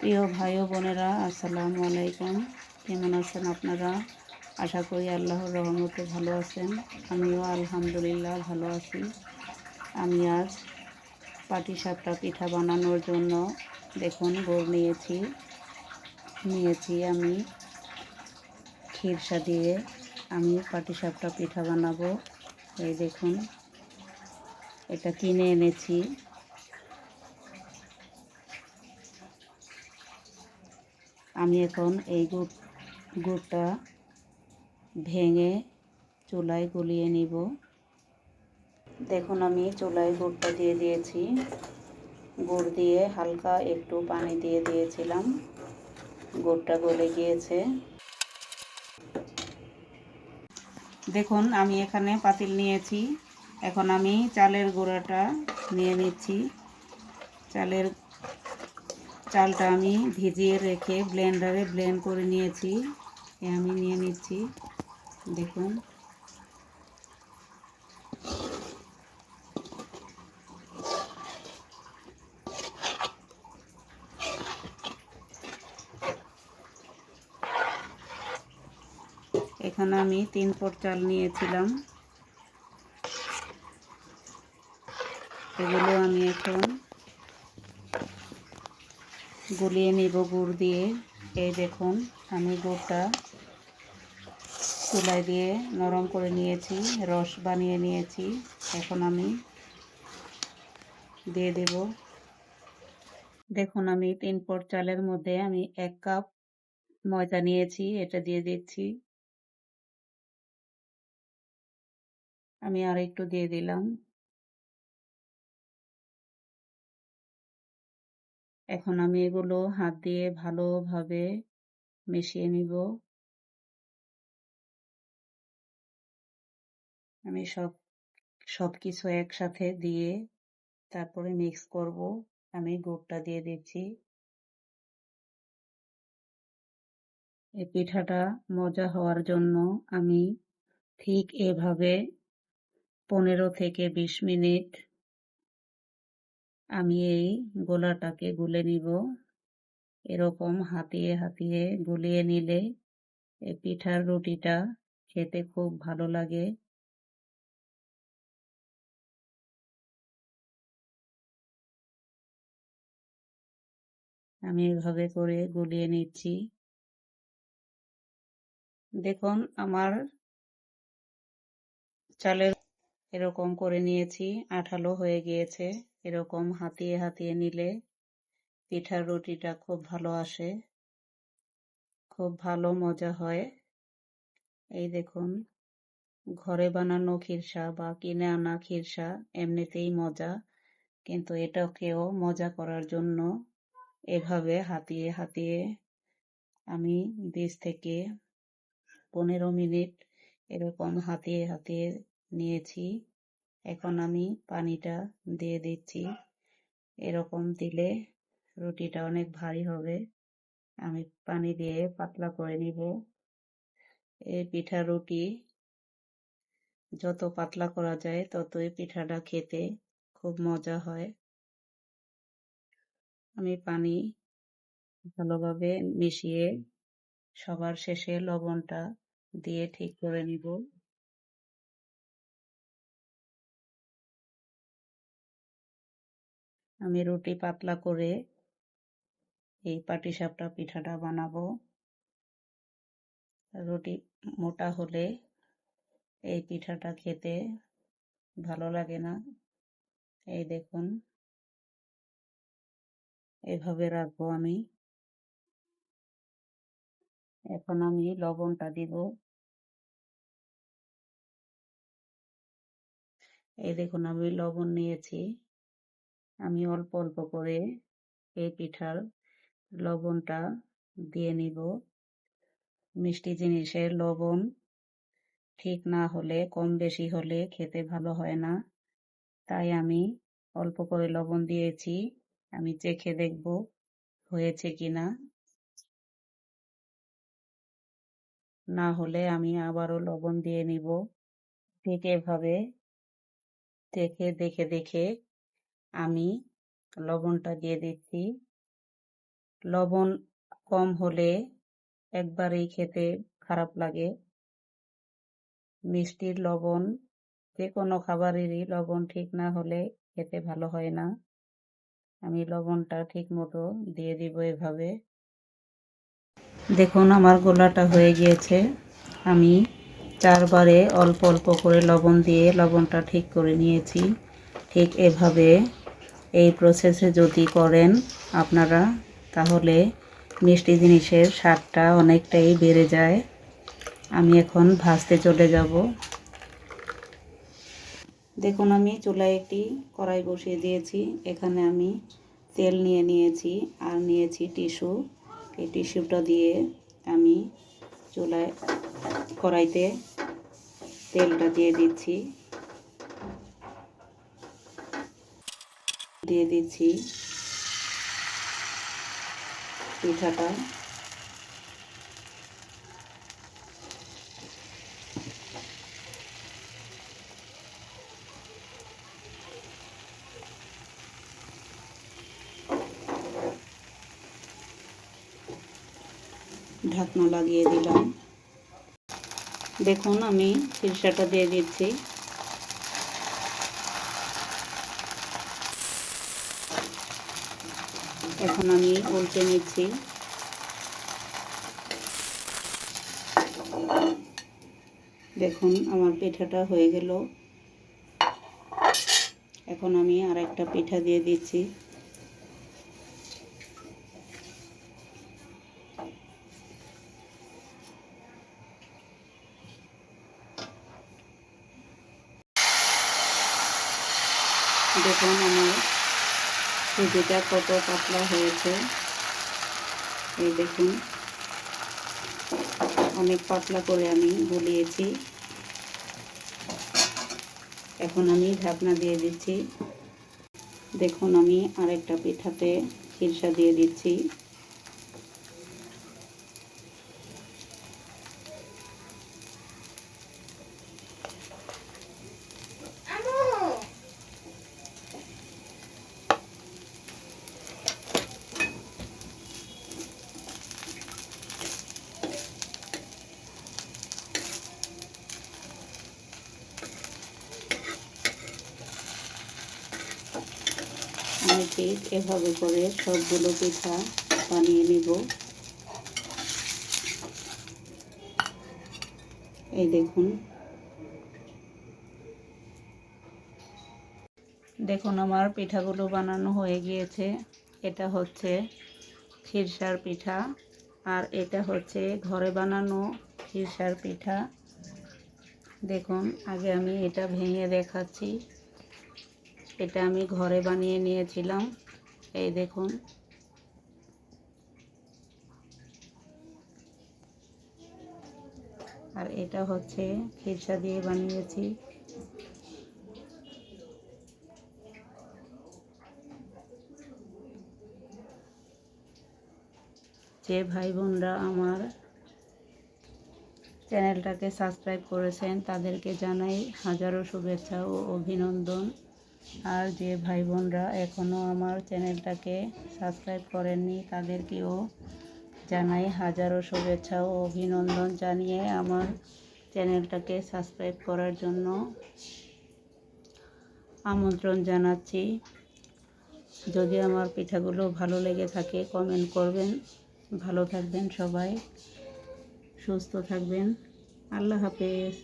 প্রিয় ভাই ও বোনেরা, আসসালামু আলাইকুম। কেমন আছেন আপনারা? আশা করি আল্লাহর রহমতে ভালো আছেন। আমিও আলহামদুলিল্লাহ ভালো আছি। আমি আজ পাটিসাপটা পিঠা বানানোর জন্য দেখুন গুড় নিয়েছি আমি খিরসা দিয়ে আমি পাটিসাপটা পিঠা বানাবো। এই দেখুন, এটা কিনে এনেছি। আমি এখন এই গুড়টা ভেঙে চুলায় গলিয়ে নিব। দেখুন, আমি চুলায় গুড়টা দিয়ে দিয়েছি। গুড় দিয়ে হালকা একটু পানি দিয়ে দিয়েছিলাম, গুড়টা গলে গিয়েছে। দেখুন, আমি এখানে পাতিল নিয়েছি। এখন আমি চালের গুঁড়াটা নিয়ে নিচ্ছি। চালটা আমি ভিজিয়ে রেখে ব্লেন্ডারে ব্লেন্ড করে নিয়েছি। আমি নিয়ে নিচ্ছি। দেখুন, এখানে আমি 3 পট চাল নিয়েছিলাম। এগুলো আমি এখন গুলিয়ে নিব গুড় দিয়ে। এই দেখুন, আমি গুড়টা চুলায় দিয়ে নরম করে নিয়েছি, রস বানিয়ে নিয়েছি। এখন আমি দিয়ে দেব। দেখুন, আমি 3 পট চালের মধ্যে আমি 1 কাপ ময়দা নিয়েছি, এটা দিয়ে দিচ্ছি। আমি আর একটু দিয়ে দিলাম। এখন আমি এগুলো হাত দিয়ে ভালোভাবে মিশিয়ে নিব। আমি সবকিছু একসাথে দিয়ে তারপরে মিক্স করব। আমি গুড়টা দিয়ে দিচ্ছি। এই পিঠাটা মজা হওয়ার জন্য আমি ঠিক এভাবে 15 থেকে 20 মিনিট আমি এই গোলাটাকে গুলে নিব। এরকম হাতিয়ে গুলিয়ে নিলে এই পিঠার রুটিটা খেতে খুব ভালো লাগে। আমি এভাবে করে গুলিয়ে নিচ্ছি। দেখুন, আমার চালের এরকম করে নিয়েছি, আঠালো হয়ে গিয়েছে। এরকম হাতিয়ে নিলে পিঠার রুটিটা খুব ভালো আসে, খুব ভালো মজা হয়। এই দেখুন, ঘরে বানানো খিরসা বা কিনে আনা খিরসা এমনিতেই মজা, কিন্তু এটাকেও মজা করার জন্য এভাবে হাতিয়ে আমি 20 থেকে 15 মিনিট এরকম হাতিয়ে নিয়েছি। এখন আমি পানিটা দিয়ে দিচ্ছি। এরকম দিলে রুটিটা অনেক ভারী হবে। আমি পানি দিয়ে পাতলা করে নিব। এই পিঠা রুটি যত পাতলা করা যায় ততই পিঠাটা খেতে খুব মজা হয়। আমি পানি ভালোভাবে মিশিয়ে সবার শেষে লবণটা দিয়ে ঠিক করে নিব। আমি রুটি পাতলা করে এই পাটিসাপটা পিঠাটা বানাবো। রুটি মোটা হলে এই পিঠাটা খেতে ভালো লাগে না। এই দেখুন, এভাবে রাখবো আমি। এখন আমি লবণটা দিব। এই দেখুন, আমি লবণ নিয়েছি। আমি অল্প অল্প করে এই পিঠার লবণটা দিয়ে নিব। মিষ্টি জিনিসের লবণ ঠিক না হলে, কম বেশি হলে খেতে ভালো হয় না। তাই আমি অল্প করে লবণ দিয়েছি। আমি চেখে দেখব হয়েছে কিনা। না হলে আমি আবারও লবণ দিয়ে নিব। ঠিক এভাবে দেখে আমি লবণটা দিয়ে দিচ্ছি। লবণ কম হলে একবারেই খেতে খারাপ লাগে। মিষ্টির লবণ, যে কোনো খাবারেরই লবণ ঠিক না হলে খেতে ভালো হয় না। আমি লবণটা ঠিক মতো দিয়ে দিব এভাবে। দেখুন আমার গোলাটা হয়ে গিয়েছে। আমি 4 বারে অল্প অল্প করে লবণ দিয়ে লবণটা ঠিক করে নিয়েছি। ঠিক এভাবে এই প্রসেসে যদি করেন আপনারা, তাহলে মিষ্টি জিনিসের স্বাদটা অনেকটাই বেড়ে যায়। আমি এখন ভাজতে চলে যাব। দেখুন আমি চুলায় একটি কড়াই বসিয়ে দিয়েছি। এখানে আমি তেল নিয়ে নিয়েছি আর নিয়েছি টিস্যু। এই টিস্যুটা দিয়ে আমি চুলায় কড়াইতে তেলটা দিয়ে দিচ্ছি। দিয়ে দিচ্ছি পিঠাটা। ঢাকনা লাগিয়ে দিলাম। দেখুন আমি সরিষাটা দিয়ে দিচ্ছি। এখন আমি উল্টে নিচ্ছি। দেখুন আমার পিঠাটা হয়ে গেল। এখন আমি আরেকটা পিঠা দিয়ে দিচ্ছি। দেখুন আমার সুজিটা কত পাতলা হয়েছে। এই দেখুন অনেক পাতলা করে আমি গুলিয়েছি। এখন আমি ঢাকনা দিয়ে দিচ্ছি। দেখুন আমি আরেকটা পিঠাতে সরিষা দিয়ে দিচ্ছি। আমি ঠিক এভাবে করে সবগুলো পিঠা বানিয়ে নিব। এই দেখুন, দেখুন আমার পিঠাগুলো বানানো হয়ে গিয়েছে। এটা হচ্ছে সরিষার পিঠা আর এটা হচ্ছে ঘরে বানানো সরিষার পিঠা। দেখুন আগে আমি এটা ভেঙে দেখাচ্ছি। এটা আমি ঘরে বানিয়ে নিয়েছিলাম। এই দেখুন, আর এটা হচ্ছে সরিষা দিয়ে বানিয়েছি। যে ভাই বোনরা আমার চ্যানেলটাকে সাবস্ক্রাইব করেছেন তাদেরকে জানাই হাজারো শুভেচ্ছা ও অভিনন্দন। আর যে ভাই বোনরা এখনও আমার চ্যানেলটাকে সাবস্ক্রাইব করেননি তাদেরকেও জানাই হাজারো শুভেচ্ছা ও অভিনন্দন জানিয়ে আমার চ্যানেলটাকে সাবস্ক্রাইব করার জন্য আমন্ত্রণ জানাচ্ছি। যদি আমার পিঠাগুলো ভালো লেগে থাকে কমেন্ট করবেন। ভালো থাকবেন সবাই, সুস্থ থাকবেন। আল্লাহ হাফেজ।